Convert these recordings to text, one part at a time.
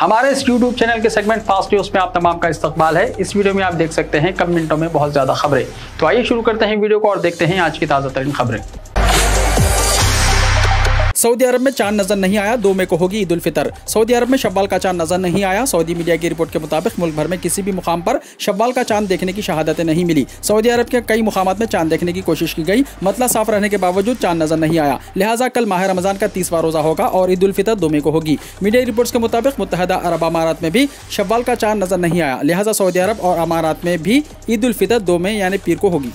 हमारे इस YouTube channel के सेगमेंट फास्ट न्यूज में आप तमाम का इस्तकबाल है। इस वीडियो में आप देख सकते हैं कम मिनटों में बहुत ज्यादा खबरें। तो आइए शुरू करते हैं वीडियो को और देखते हैं आज की ताजा तरीन खबरें। सऊदी अरब में चांद नजर नहीं आया, 2 मई को होगी ईद उल फितर। सऊदी अरब में शव्वाल का चांद नजर नहीं आया। सऊदी मीडिया की रिपोर्ट के मुताबिक मुल्क भर में किसी भी मुकाम पर शव्वाल का चांद देखने की शहादतें नहीं मिली। सऊदी अरब के कई मुकामात में चांद देखने की कोशिश की गई, मतला साफ रहने के बावजूद चांद नजर नहीं आया। लिहाजा कल माह रमजान का 30वां रोजा होगा और ईद उल फितर 2 मई को होगी। मीडिया रिपोर्ट्स के मुताबिक मुत्तहदा अरब अमारात में भी शव्वाल का चांद नजर नहीं आया। लिहाजा सऊदी अरब और अमारात में भी ईद उल फितर 2 मई यानी पीर को होगी।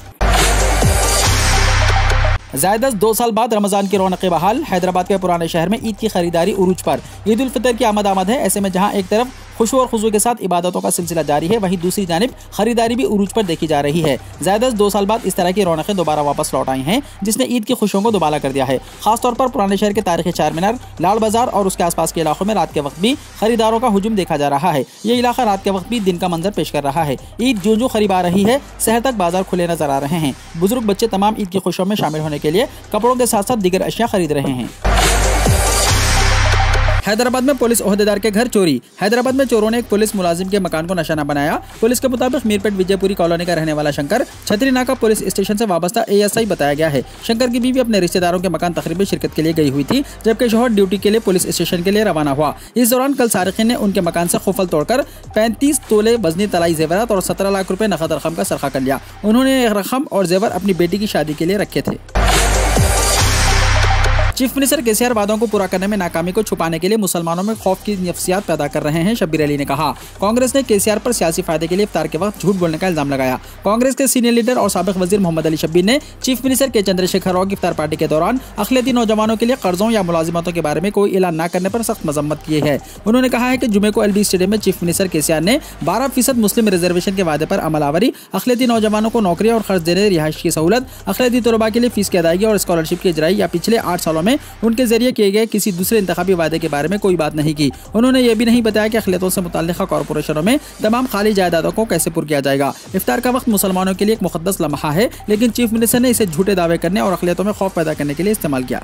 ज़ायदस 2 साल बाद रमज़ान की रौनक बहाल। हैदराबाद के पुराने शहर में ईद की खरीदारी उरूज पर। ईद उल फितर की आमद है। ऐसे में जहां एक तरफ खुशू और खुजू के साथ इबादतों का सिलसिला जारी है, वहीं दूसरी जानिब खरीदारी भी उरूज पर देखी जा रही है। ज़ायदस 2 साल बाद इस तरह की रौनकें दोबारा वापस लौट आई हैं, जिसने ईद की खुशियों को दोबारा कर दिया है। खासतौर पर पुराने शहर के तारीखी चार मीनार, लाल बाजार और उसके आसपास के इलाकों में रात के वक्त भी खरीदारों का हुजूम देखा जा रहा है। ये इलाका रात के वक्त भी दिन का मंजर पेश कर रहा है। ईद जो करीब आ रही है, शहर तक बाजार खुले नजर आ रहे हैं। बुजुर्ग बच्चे तमाम ईद की खुशियों में शामिल होने के लिए कपड़ों के साथ साथ दीगर अशिया खरीद रहे हैं। हैदराबाद में पुलिस ओहदेदार के घर चोरी। हैदराबाद में चोरों ने एक पुलिस मुलाजिम के मकान को निशाना बनाया। पुलिस के मुताबिक मीरपेट विजयपुरी कॉलोनी का रहने वाला शंकर छतरी नाका पुलिस स्टेशन से वाबस्ता ASI बताया गया है। शंकर की बीवी अपने रिश्तेदारों के मकान तकरीब में शिरकत के लिए गई हुई थी, जबकि शौहर ड्यूटी के लिए पुलिस स्टेशन के लिए रवाना हुआ। इस दौरान कल सारिकीन ने उनके मकान से खुफल तोड़कर 35 तोले वजनी तलाई जेवरात और 17 लाख रुपए नकद रकम का सरखा कर लिया। उन्होंने यह रकम और जेवर अपनी बेटी की शादी के लिए रखे थे। चीफ मिनिस्टर KCR वादों को पूरा करने में नाकामी को छुपाने के लिए मुसलमानों में खौफ की नफ्सियात पैदा कर रहे हैं, शब्बीर अली ने कहा। कांग्रेस ने KCR पर सियासी फायदे के लिए इफ्तार के वक्त झूठ बोलने का इल्जाम लगाया। कांग्रेस के सीनियर लीडर और साबिक वजीर मोहम्मद अली शब्बीर ने चीफ मिनिस्टर के चंद्रशेखर राव की इफ्तार पार्टी के दौरान अखिलती नौजवानों के लिए कर्जों या मुलाजिमतों के बारे में कोई ऐलान न करने पर सख्त मजम्मत की है। उन्होंने कहा है कि जुमे को LB स्टेडियम में चीफ मिनिस्टर KCR ने 12% मुस्लिम रिजर्वेशन के वादे पर अमलावरी, अखिलती नौजवानों को नौकरी और खर्च देने, रिहाइश की सहूलत, अखिलती तलबा के लिए फीस की अदायगी और स्कॉलरशिप की इजराई या पिछले 8 सालों में उनके जरिए किए गए किसी दूसरे इंतखाबी वादे के बारे में कोई बात नहीं की। उन्होंने यह भी नहीं बताया कि अखिलतों से मुताल्लिका कॉर्पोरेशनों में तमाम खाली जायदादों को कैसे पुर किया जाएगा। इफ्तार का वक्त मुसलमानों के लिए एक मुकद्दस लम्हा है, लेकिन चीफ मिनिस्टर ने इसे झूठे दावे करने और अखिलतों में खौफ पैदा करने के लिए इस्तेमाल किया।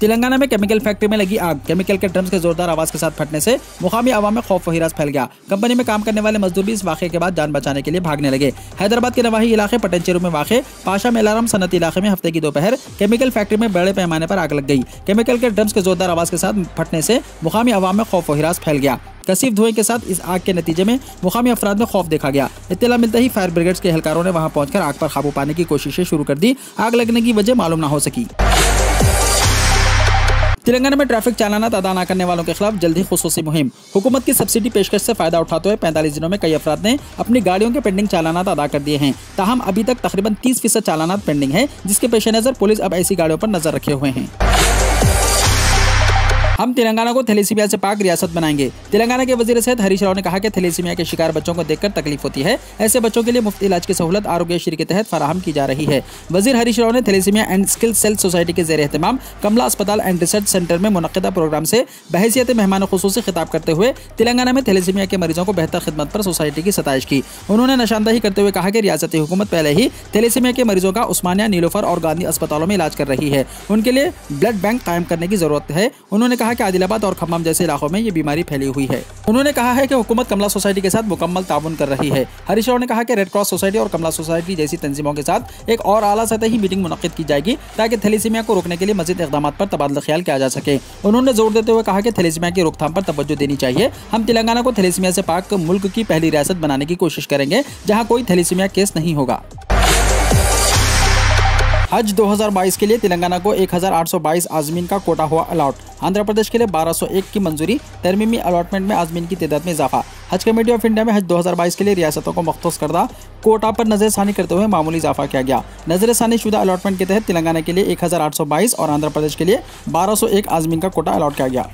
तेलंगाना में केमिकल फैक्ट्री में लगी आग। केमिकल के ड्रम्स के जोरदार आवाज के साथ फटने से मुकामी आवाम में खौफ व हिरास फैल गया। कंपनी में काम करने वाले मजदूर भी इस वाक़े के बाद जान बचाने के लिए भागने लगे। हैदराबाद के नवाही इलाके पटनचेरू में वाक़े पाशा मेलाराम सनती इलाके में हफ्ते की दोपहर केमिकल फैक्ट्री में बड़े पैमाने पर आग लग गई। केमिकल के ड्रम्स के जोरदार आवाज के साथ फटने से मुकामी आवाम में खौफ व हिरास फैल गया। कसीफ धुएं के साथ इस आग के नतीजे में मुकामी अफराद में खौफ देखा गया। इत्तला मिलते ही फायर ब्रिगेड्स के एहलकारों ने वहां पहुंचकर आग पर काबू पाने की कोशिशें शुरू कर दी। आग लगने की वजह मालूम न हो सकी। तेलंगाना में ट्रैफिक चालानात अदा न करने वालों के खिलाफ जल्द ही खुसूसी मुहिम। हुकूमत की सब्सिडी पेशकश से फायदा उठाते हुए 45 दिनों में कई अफराद ने अपनी गाड़ियों के पेंडिंग चालानात अदा कर दिए हैं। ताहम अभी तक तकरीबन 30% चालानात पेंडिंग है, जिसके पेश नज़र पुलिस अब ऐसी गाड़ियों पर नजर रखे हुए हैं। हम तेलंगाना को थैलेसीमिया से पाक रियासत बनाएंगे। तेलंगाना के वजीर सेहत हरीश राव ने कहा कि थैलेसीमिया के शिकार बच्चों को देखकर तकलीफ होती है। ऐसे बच्चों के लिए मुफ्त इलाज की सहूलत आरोग्यश्री के तहत फराहम की जा रही है। वजीर हरीश राव ने thalassemia and sickle cell society के ज़ेर एहतमाम कमला अस्पताल एंड रिसर्च सेंटर में मुनक़्क़िदा प्रोग्राम से बहैसियत मेहमान खुसूसी खिताब करते हुए तेलंगाना में थैलेसीमिया के मरीजों को बेहतर खिदमत पर सोसाइटी की सताइश की। उन्होंने निशानदही करते हुए कहा कि रियासती हुकूमत पहले ही थैलेसीमिया के मरीजों का उस्मानिया, नीलोफर और गांधी अस्पतालों में इलाज कर रही है। उनके लिए ब्लड बैंक कायम करने की जरूरत है। उन्होंने कहा कि आदिलाबाद और खम्माम जैसे इलाकों में ये बीमारी फैली हुई है। उन्होंने कहा है कि हुकूमत कमला सोसाइटी के साथ मुकम्मल ताउन कर रही है। हरीश राव ने कहा कि रेड क्रॉस सोसाइटी और कमला सोसाइटी जैसी तंजीमों के साथ एक और आला सतही मीटिंग मुनक्किद की जाएगी, ताकि थैलेसीमिया को रोकने के लिए मजीद इक़दाम पर तबादला ख्याल किया जा सके। उन्होंने जोर देते हुए कहा कि थैलेसीमिया की रोकथाम पर तवज्जो देनी चाहिए। हम तेलंगाना को थैलेसीमिया से पाक मुल्क की पहली रियासत बनाने की कोशिश करेंगे, जहाँ कोई थैलेसीमिया केस नहीं होगा। हज 2022 के लिए तेलंगाना को 1822 आज़मीन का कोटा हुआ अलॉट। आंध्र प्रदेश के लिए 1201 की मंजूरी। तरमीमी अलॉटमेंट में आज़मीन की तादाद में इजाफा। हज कमेटी ऑफ इंडिया में हज 2022 के लिए रियासतों को मख्सूस करदा कोटा पर नजरसानी करते हुए मामूली इजाफा किया गया। नजरसानी शुदा अलॉटमेंट के तहत तेलंगाना के लिए 1822 और आंध्र प्रदेश के लिए 1201 आज़मीन का कोटा अलॉट किया गया।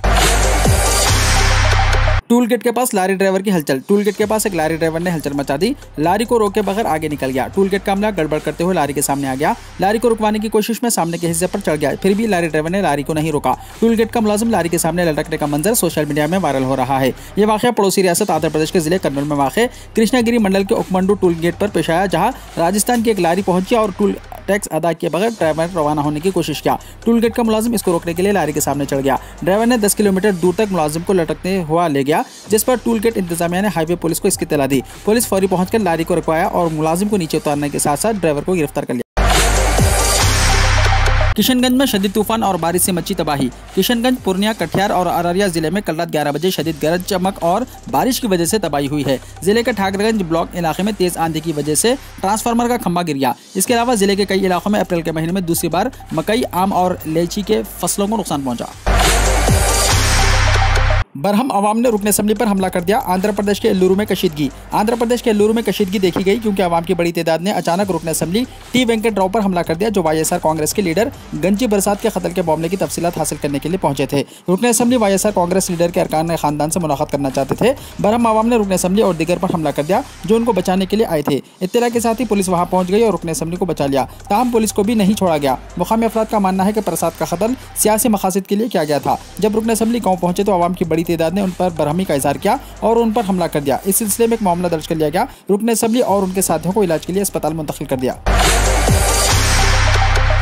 टूल गेट के पास लारी ड्राइवर की हलचल। टूल गेट के पास एक लारी ड्राइवर ने हलचल मचा दी। लारी को रोके बगैर आगे निकल गया। टूल गेट का अमला गड़बड़ करते हुए लारी के सामने आ गया। लारी को रुकवाने की कोशिश में सामने के हिस्से पर चढ़ गया, फिर भी लारी ड्राइवर ने लारी को नहीं रोका। टूल गेट का मुलाजिम लारी के सामने लटकने का मंजर सोशल मीडिया में वायरल हो रहा है। ये वाकया पड़ोसी रियासत आंध्र प्रदेश के जिले कन्नौर में वाक़ कृष्णागिरी मंडल के उकमंडू टूल गेट पर पेश आया, जहां राजस्थान की एक लारी पहुंची और टूल टैक्स अदा किए बगैर ड्राइवर ने रवाना होने की कोशिश किया। टूल गेट का मुलाजिम इसको रोकने के लिए लारी के सामने चढ़ गया। ड्राइवर ने 10 किलोमीटर दूर तक मुलाजिम को लटकते हुआ ले गया, जिस पर टूल गेट इंतजामिया ने हाईवे पुलिस को इसकी इत्तला दी। पुलिस फौरी पहुंचकर लारी को रुकवाया और मुलाजिम को नीचे उतारने के साथ साथ ड्राइवर को गिरफ्तार कर लिया। किशनगंज में शदीद तूफान और बारिश से मची तबाही। किशनगंज, पूर्णिया, कटिहार और अररिया जिले में कल रात 11 बजे शदीद गरज चमक और बारिश की वजह से तबाही हुई है। जिले के ठाकरगंज ब्लॉक इलाके में तेज आंधी की वजह से ट्रांसफार्मर का खंभा गिर गया। इसके अलावा जिले के कई इलाकों में अप्रैल के महीने में दूसरी बार मकई, आम और लीची के फसलों को नुकसान पहुंचा। बरहम अवाम ने रुकन असम्बली पर हमला कर दिया। आंध्र प्रदेश के एल्लूरू में कशीदगी। आंध्र प्रदेश के एल्लूरू में कशीदगी देखी गई क्योंकि अवाम की बड़ी तादाद ने अचानक रुकन असम्बली टी वेंकट राव पर हमला कर दिया, जो वाईएसआर कांग्रेस के लीडर गंजी बरसात के कत्ल के मामले की तफसीलात हासिल करने के लिए पहुंचे थे। रुकन असम्बली वाईएसआर कांग्रेस लीडर के अरकान खानदान से मुलाकात करना चाहते थे। बरहम अवाम ने रुकन असम्बली और दीगर पर हमला कर दिया, जो उनको बचाने के लिए आए थे। इत्तला के साथ ही पुलिस वहां पहुंच गई और रुकन असम्बली को बचा लिया। ताहम पुलिस को भी नहीं छोड़ा गया। मुकामी अफराद का मानना है कि बरसात का कत्ल सियासी मकासद के लिए किया गया था। जब रुकन असम्बली गाँव पहुंचे तो अवाम की बड़ी तादाद ने उन पर बरहमी का इजहार किया और उन पर हमला कर दिया। इस सिलसिले में एक मामला दर्ज कर लिया गया। रुकन असम्बली और उनके साथियों को इलाज के लिए अस्पताल मुंतकिल कर दिया।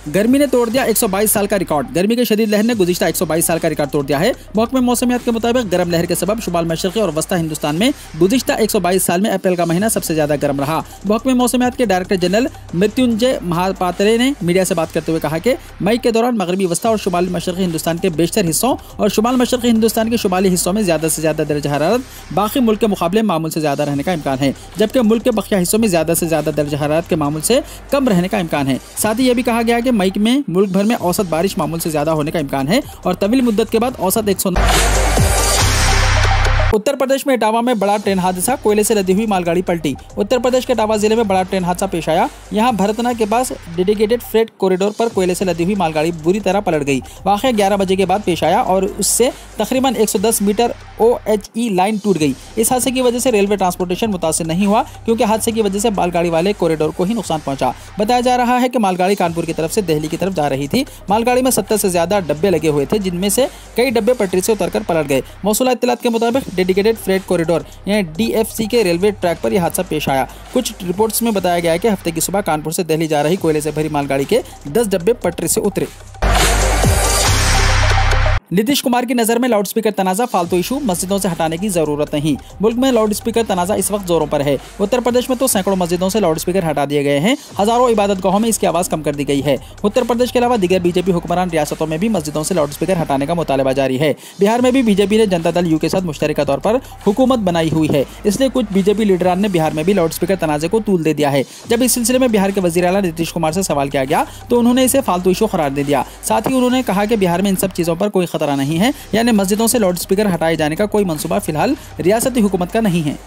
गर्मी ने तोड़ दिया 122 साल का रिकॉर्ड। गर्मी के शदीद लहर ने गुज़िश्ता 122 साल का रिकॉर्ड तोड़ दिया है। महकमे मौसमियात के मुताबिक गर्म लहर के सबब शुमाल मशरक़ी और वस्ता हिंदुस्तान में गुज़िश्ता 122 साल में अप्रैल का महीना सबसे ज्यादा गर्म रहा। महकमे मौसमियात के डायरेक्टर जनरल मृत्युंजय महापात्रे ने मीडिया से बात करते हुए कहा कि मई के दौरान मगरबी वस्ता और शुमाली मशरक़ी हिंदुस्तान के बेशतर हिस्सों और शुमाल मशरक़ी हिंदुस्तान के शुमाली हिस्सों में ज्यादा से ज्यादा दर्जा हरारत बाकी मुल्क के मुकाबले मामूल से ज्यादा रहने का इम्कान है, जबकि मुल्क के बकिया हिस्सों में ज्यादा से ज्यादा दर्जा हरारत के मामूल से कम रहने का इम्कान है। साथ ही यह भी कहा गया कि मई में मुल्क भर में औसत बारिश मामूल से ज्यादा होने का इम्कान है और तवील मुद्दत के बाद औसत 109। उत्तर प्रदेश में इटावा में बड़ा ट्रेन हादसा। कोयले से लदी हुई मालगाड़ी पलटी। उत्तर प्रदेश के इटावा जिले में बड़ा ट्रेन हादसा पेश आया। यहां भरतना के पास डेडिकेटेड फ्रेट कॉरिडोर पर कोयले से लदी हुई मालगाड़ी बुरी तरह पलट गई। वाक़या 11 बजे के बाद पेश आया और उससे तकरीबन 110 मीटर OHE लाइन टूट गई। इस हादसे की वजह से रेलवे ट्रांसपोर्टेशन मुतासिर नहीं हुआ, क्योंकि हादसे की वजह से मालगाड़ी वाले कॉरिडोर को ही नुकसान पहुंचा। बताया जा रहा है कि मालगाड़ी कानपुर की तरफ से दिल्ली की तरफ जा रही थी। मालगाड़ी में 70 से ज्यादा डब्बे लगे हुए थे, जिनमें से कई डब्बे पटरी से उतरकर पलट गए। मौसूला इत्तलात के मुताबिक डेडिकेटेड फ्रेट कॉरिडोर यानी DFC के रेलवे ट्रैक पर यह हादसा पेश आया। कुछ रिपोर्ट्स में बताया गया है कि हफ्ते की सुबह कानपुर से दिल्ली जा रही कोयले से भरी मालगाड़ी के 10 डब्बे पटरी से उतरे। नीतीश कुमार की नजर में लाउडस्पीकर तनाज़ा फालतू इशू, मस्जिदों से हटाने की जरूरत नहीं। मुल्क में लाउडस्पीकर तनाज़ा इस वक्त जोरों पर है। उत्तर प्रदेश में तो सैकड़ों मस्जिदों से लाउडस्पीकर हटा दिए गए हैं। हजारों इबादत गाहों में इसकी आवाज़ कम कर दी गई है। उत्तर प्रदेश के अलावा दीगर बीजेपी हुक्मरान रियासतों में भी मस्जिदों से लाउडस्पीकर हटाने का मुतालबा जारी है। बिहार में भी बीजेपी ने जनता दल यू के साथ मुश्तरका तौर पर हुकूमत बनाई हुई है, इसलिए कुछ बीजेपी लीडरान ने बिहार में भी लाउडस्पीकर तनाज़े को तूल दे दिया है। जब इस सिलसिले में बिहार के वज़ीर आला नीतीश कुमार से सवाल किया गया तो उन्होंने इसे फालतू इशू करार दे दिया। साथ ही उन्होंने कहा कि बिहार में इन सब चीज़ों पर कोई खतरा नहीं है, यानी मस्जिदों से लाउडस्पीकर हटाए जाने का कोई मंसूबा फिलहाल रियासती हुकूमत का नहीं है।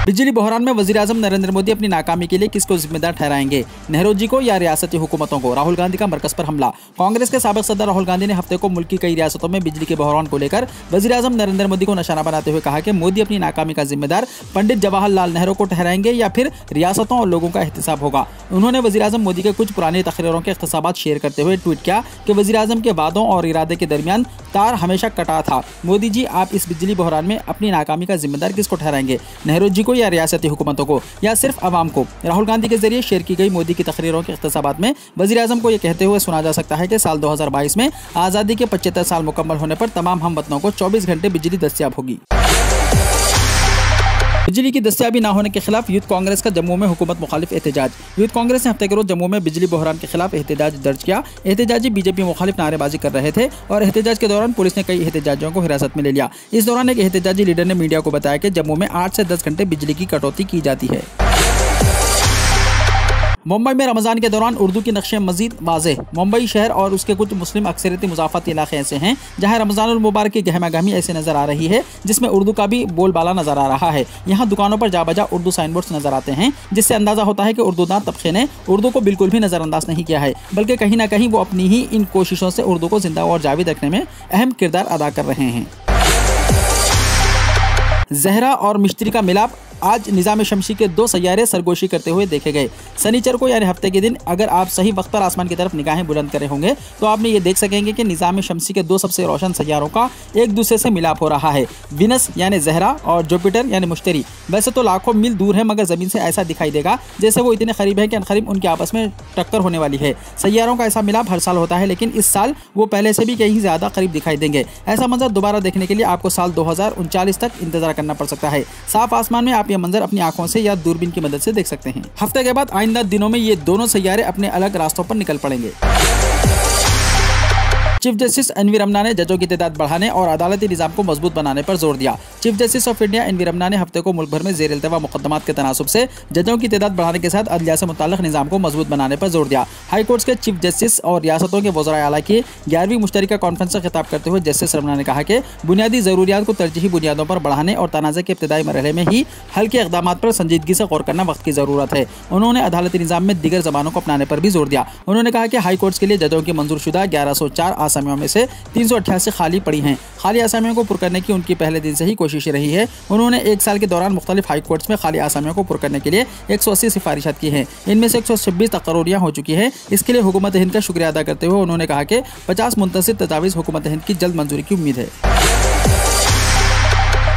बिजली बहरान में वज़ीर आज़म नरेंद्र मोदी अपनी नाकामी के लिए किसको जिम्मेदार ठहराएंगे? नेहरू जी को या रियासती हुकूमतों को? राहुल गांधी का मरकज पर हमला। कांग्रेस के साबिक सदर राहुल गांधी ने हफ्ते को मुल्क की कई रियासतों में बिजली के बहरान को लेकर वज़ीर आज़म नरेंद्र मोदी को निशाना बनाते हुए कहा कि मोदी अपनी नाकामी का जिम्मेदार पंडित जवाहरलाल नेहरू को ठहराएंगे या फिर रियासतों और लोगों का एहतिसाब होगा। उन्होंने वज़ीर आज़म मोदी के कुछ पुरानी तकरीरों के इख्तिसाबात शेयर करते हुए ट्वीट किया कि वज़ीर आज़म के वादों और इरादे के दरमियान तार हमेशा कटा था। मोदी जी, आप इस बिजली बहरान में अपनी नाकामी का जिम्मेदार किसको ठहराएंगे? नेहरू जी को या रियासती हुकूमतों को, या सिर्फ अवाम को? राहुल गांधी के जरिए शेयर की गई मोदी की तकरीरों के इख्तिसाबात में वज़ीर आज़म को यह कहते हुए सुना जा सकता है कि साल 2022 में आज़ादी के 75 साल मुकम्मल होने पर तमाम हमवतनों को 24 घंटे बिजली दस्तयाब होगी। बिजली की दस्तयाबी न होने के खिलाफ यूथ कांग्रेस का जम्मू में हुकूमत मुखालिफ एहतजाज। यूथ कांग्रेस ने हफ्ते के रोज जम्मू में बिजली बहरान के खिलाफ एहतजाज दर्ज किया। एहतजाजी बीजेपी मुखालिफ नारेबाजी कर रहे थे और एहतजाज के दौरान पुलिस ने कई एहतजाजियों को हिरासत में ले लिया। इस दौरान एक एहतजाजी लीडर ने मीडिया को बताया कि जम्मू में 8 से 10 घंटे बिजली की कटौती की जाती है। मुंबई में रमज़ान के दौरान उर्दू की नक्शे मजीद वाज़ेह। मुंबई शहर और उसके कुछ मुस्लिम अक्सरियती मुज़ाफ़ाती इलाके ऐसे हैं जहां रमज़ानुल मुबारक की गहमागहमी ऐसे नज़र आ रही है जिसमें उर्दू का भी बोलबाला नज़र आ रहा है। यहाँ दुकानों पर जा बजा उर्दू साइन बोर्ड्स नज़र आते हैं, जिससे अंदाज़ा होता है कि उर्दूदान तबके ने उर्दू को बिल्कुल भी नज़रअंदाज नहीं किया है, बल्कि कहीं ना कहीं वो अपनी ही इन कोशिशों से उर्दू को जिंदा और जाविद रखने में अहम किरदार अदा कर रहे हैं। ज़हरा और मिश्री का मिलाप आज निज़ाम शमसी के 2 सैयारे सरगोशी करते हुए देखे गए। शनिचर को यानी हफ्ते के दिन अगर आप सही वक्त पर आसमान की तरफ निगाहें बुलंद करे होंगे तो आपने ये देख सकेंगे कि निज़ाम शमसी के 2 सबसे रोशन सैयारों का एक दूसरे से मिलाप हो रहा है। विनस यानी ज़हरा और जुपिटर यानी मुश्तरी वैसे तो लाखों मील दूर है, मगर ज़मीन से ऐसा दिखाई देगा जैसे वो इतने करीब है कि अनकरीब उनके आपस में टक्कर होने वाली है। सैयारों का ऐसा मिलाप हर साल होता है, लेकिन इस साल वो पहले से भी कहीं ज़्यादा करीब दिखाई देंगे। ऐसा मंजर दोबारा देखने के लिए आपको साल 2039 तक इंतजार करना पड़ सकता है। साफ आसमान में आप ये मंजर अपनी आंखों से या दूरबीन की मदद से देख सकते हैं। हफ्ते के बाद आइंदा दिनों में ये दोनों सैयारे अपने अलग रास्तों पर निकल पड़ेंगे। Chief justice N V Ramana ने जजों की तादाद बढ़ाने और अदालती निज़ाम को मजबूत बनाने पर जोर दिया। Chief justice of India N V Ramana ने हफ्ते को मुल्क भर में ज़ेर इल्तवा मुकदमात के तनासुब से जजों की तादाद बढ़ाने के साथ अदलिया से मुताल्लिक़ निज़ाम को मजबूत बनाने पर जोर दिया। हाई कोर्ट्स के चीफ जस्टिस और रियासतों के वज़राए आला की 11वीं मुश्तरका कॉन्फ्रेंस से खिताब करते हुए जस्टिस रमन्ना ने कहा कि बुनियादी ज़रूरियात को तरजीही बुनियादों पर बढ़ाने और तनाज़े के इब्तदाई मरहले में ही हल के इक़दाम पर संजीदगी से गौर करना वक्त की ज़रूरत है। उन्होंने अदालती निज़ाम में दीगर ज़बानों को अपनाने पर भी जोर दिया। उन्होंने कहा कि हाई कोर्ट्स के लिए जजों की मंजूरशुदा 1104 आसामियों में से 388 खाली पड़ी हैं। खाली आसामियों को पुर करने की उनकी पहले दिन से ही कोशिश रही है। उन्होंने एक साल के दौरान मुख्तलिफ हाई कोर्ट्स में खाली आसामियों को पुर करने के लिए 180 सिफारिशात की हैं। इनमें से 126 तकर्रियाँ हो चुकी हैं। इसके लिए हुकूमत हिंद का शुक्रिया अदा करते हुए उन्होंने कहा कि 50 मुंतसिब तजावीज़ हुकूमत हिंद की जल्द मंजूरी की उम्मीद है।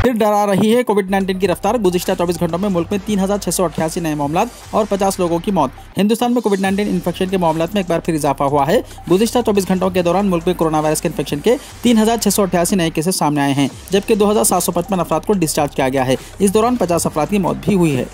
फिर डरा रही है कोविड-19 की रफ्तार। गुज़िश्ता 24 घंटों में मुल्क में 3688 नए मामलात और 50 लोगों की मौत। हिंदुस्तान में कोविड-19 इन्फेक्शन के मामलात में एक बार फिर इजाफा हुआ है। गुज़िश्ता 24 घंटों के दौरान मुल्क में कोरोना वायरस के इन्फेक्शन के 3688 नए केसेस सामने आए हैं, जबकि 2755 अफराद को डिस्चार्ज किया गया है। इस दौरान 50 अफराद की मौत भी हुई है।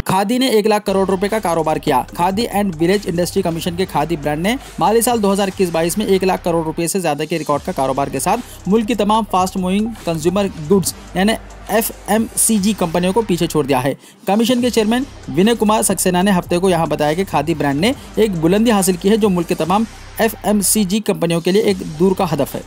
खादी ने 1 लाख करोड़ रुपए का कारोबार किया। Khadi and village industry commission के खादी ब्रांड ने माली साल 2021-22 में 1 लाख करोड़ रुपए से ज्यादा के रिकॉर्ड का कारोबार के साथ मुल्क की तमाम फास्ट मूविंग कंज्यूमर गुड्स यानी FMCG कंपनियों को पीछे छोड़ दिया है। कमीशन के चेयरमैन विनय कुमार सक्सेना ने हफ्ते को यहां बताया कि खादी ब्रांड ने एक बुलंदी हासिल की है जो मुल्क के तमाम FMCG कंपनियों के लिए एक दूर का हदफ है।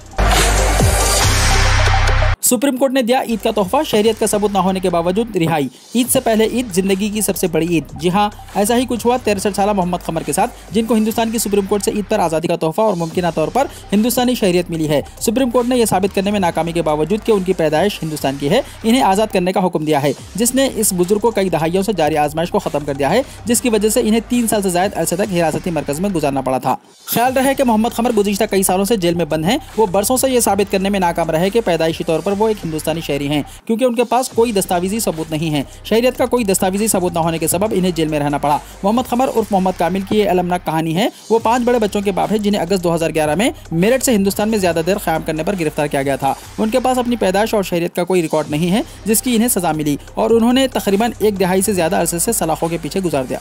सुप्रीम कोर्ट ने दिया ईद का तोहफा। शहरियत का सबूत न होने के बावजूद रिहाई। ईद से पहले ईद, जिंदगी की सबसे बड़ी ईद। जी हां, ऐसा ही कुछ हुआ 63 साला मोहम्मद कमर के साथ, जिनको हिंदुस्तान की सुप्रीम कोर्ट से ईद पर आज़ादी का तोहफा और मुमकिन तौर पर हिंदुस्तानी शहरियत मिली है। सुप्रीम कोर्ट ने यह साबित करने में नाकामी के बावजूद कि उनकी पैदाइश हिंदुस्तान की है, इन्हें आज़ाद करने का हुक्म दिया है, जिसने इस बुजुर्ग को कई दहाइयों से जारी आजमाइश को खत्म कर दिया है, जिसकी वजह से इन्हें 3 साल से ज्यादा अरसे तक हिरासती मरकज में गुजारना पड़ा था। ख्याल रहे कि मोहम्मद कमर गुज़िश्ता कई सालों से जेल में बंद हैं। वो बरसों से यह साबित करने में नाकाम रहे कि पैदाइशी तौर पर वो एक हिंदुस्तानी शहरी हैं, क्योंकि उनके पास कोई दस्तावेजी सबूत नहीं है। शहरियत का कोई दस्तावेजी सबूत न होने के सबब इन्हें जेल में रहना पड़ा। मोहम्मद कमर उर्फ मोहम्मद कामिल की ये अलमनाक कहानी है। वो 5 बड़े बच्चों के बाप है, जिन्हें अगस्त 2011 में मेरठ से हिंदुस्तान में ज्यादा देर क़याम करने पर गिरफ्तार किया गया था। उनके पास अपनी पैदाइश और शहरियत का कोई रिकॉर्ड नहीं है जिसकी इन्हें सजा मिली, और उन्होंने तकरीबन 1 दहाई से ज्यादा अरसे से सलाखों के पीछे गुजार दिया।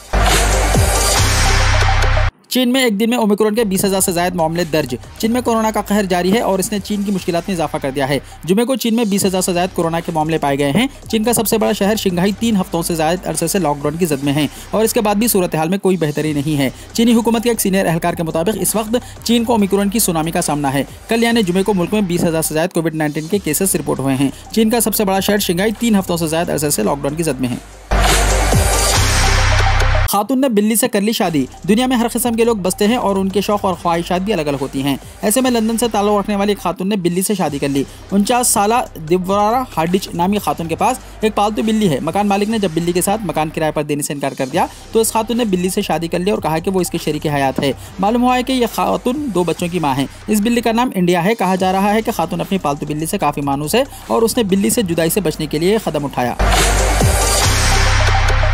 चीन में एक दिन में ओमिक्रॉन के 20,000 से ज्यादा मामले दर्ज। चीन में कोरोना का कहर जारी है और इसने चीन की मुश्किलात में इजाफा कर दिया है। जुमे को चीन में 20,000 से ज्यादा कोरोना के मामले पाए गए हैं। चीन का सबसे बड़ा शहर शिंघाई 3 हफ्तों से ज्यादा अरसे से लॉकडाउन की जद में है और इसके बाद भी सूरत हाल में कोई बेहतरी नहीं है। चीनी हुकूमत के एक सीनियर एहलकार के मुताबिक इस वक्त चीन को ओमिक्रॉन की सुनामी का सामना है। कल यानी जुमे को मुल्क में 20,000 से ज्यादा कोविड-19 के केसेस रिपोर्ट हुए हैं। चीन का सबसे बड़ा शहर शिंघाई 3 हफ्तों से ज्यादा अरसे से लॉकडाउन की जद में है। खातून ने बिल्ली से कर ली शादी। दुनिया में हर किस्म के लोग बसते हैं और उनके शौक और ख्वाहिशात भी अलग अलग होती हैं। ऐसे में लंदन से ताल्लुक़ रखने वाली खातून ने बिल्ली से शादी कर ली। 49 साला दिव्वारा हार्डिच नामी खातून के पास एक पालतू बिल्ली है। मकान मालिक ने जब बिल्ली के साथ मकान किराए पर देने से इनकार कर दिया तो इस खातून ने बिल्ली से शादी कर ली और कहा कि वो इसके शरीक हयात है। मालूम हुआ है कि यह खातून 2 बच्चों की माँ है। इस बिल्ली का नाम इंडिया है। कहा जा रहा है कि खातून अपनी पालतू बिल्ली से काफ़ी मानूस है और उसने बिल्ली से जुदाई से बचने के लिए कदम उठाया।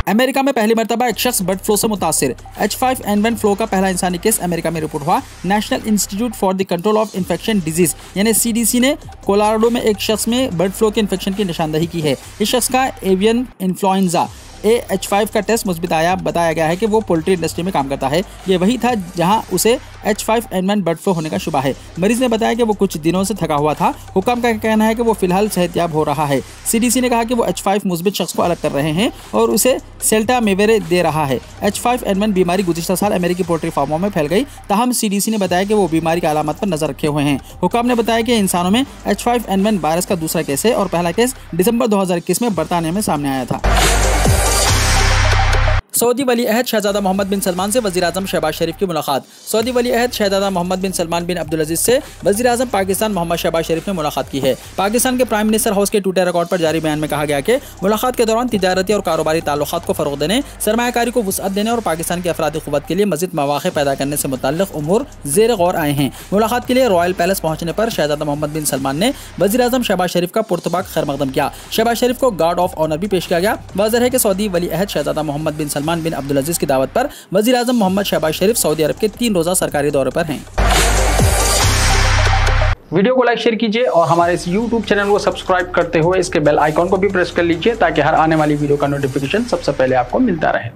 अमेरिका में पहली मरतबा एक शख्स बर्ड फ्लू से मुतासिर। H5N1 फ्लू का पहला इंसानी केस अमेरिका में रिपोर्ट हुआ। National institute for the control of infection disease यानी CDC ने कोलोराडो में एक शख्स में बर्ड फ्लू के इन्फेक्शन की निशानदही की है। इस शख्स का एवियन इन्फ्लुएंजा H5 का टेस्ट मुस्बित आया। बताया गया है कि वो पोल्ट्री इंडस्ट्री में काम करता है। ये वही था जहां उसे H5N1 बर्ड फ्लू होने का शुबा है। मरीज ने बताया कि वो कुछ दिनों से थका हुआ था। हुक्म का कहना है कि वो फिलहाल सेहतयाब हो रहा है। CDC ने कहा कि वो H5 मुस्बित शख्स को अलग कर रहे हैं और उसे सेल्टामेवेरे दे रहा है। H5N1 बीमारी गुज़िश्ता साल अमेरिकी पोल्ट्री फार्मों में फैल गई। ताहम CDC ने बताया कि वो बीमारी की अलामत पर नजर रखे हुए हैं। हुक्म ने बताया कि इंसानों में H5N1 वायरस का दूसरा केस है और पहला केस दिसंबर 2021 में बरतानिया में सामने आया था। सऊदी वली अहद शहजादा मोहम्मद बिन सलमान से वज़ीर आज़म शहबाज शरीफ की मुलाकात। सऊदी वली अहद शहजादा मोहम्मद बिन सलमान बिन अब्दुल अजीज से वज़ीर आज़म पाकिस्तान मोहम्मद शहबाज शरीफ ने मुलाकात की है। पाकिस्तान के प्राइम मिनिस्टर हाउस के ट्विटर अकाउंट पर जारी बयान में कहा गया कि मुलाकात के दौरान तिजारती और कारोबारी ताल्लुकात को फ़रोग़ देने, सरमायाकारी को वुसअत देने और पाकिस्तान की अफरादी क़ुव्वत के लिए मज़ीद मौक़े पैदा करने से मुतल्लिक़ उमूर ज़ेर गौर आए हैं। मुलाकात के लिए रॉयल पैलेस पहुंचने पर शहजादा मोहम्मद बिन सलमान ने वज़ीर आज़म शहबाज शरीफ का पुरतबाक खैरमक़दम किया। शहबाज शरीफ को गार्ड ऑफ ऑनर भी पेश किया गया। वाज़ेह है कि सऊदी वली अहद शहजादा मोहम्मद बिन सलमान बिन अब्दुल अजीज की दावत पर वज़ीर आज़म मोहम्मद शहबाज शरीफ सऊदी अरब के 3 रोज़ा सरकारी दौरे पर हैं। वीडियो को लाइक शेयर कीजिए और हमारे इस YouTube चैनल को सब्सक्राइब करते हुए इसके बेल आइकॉन को भी प्रेस कर लीजिए ताकि हर आने वाली वीडियो का नोटिफिकेशन सबसे पहले आपको मिलता रहे।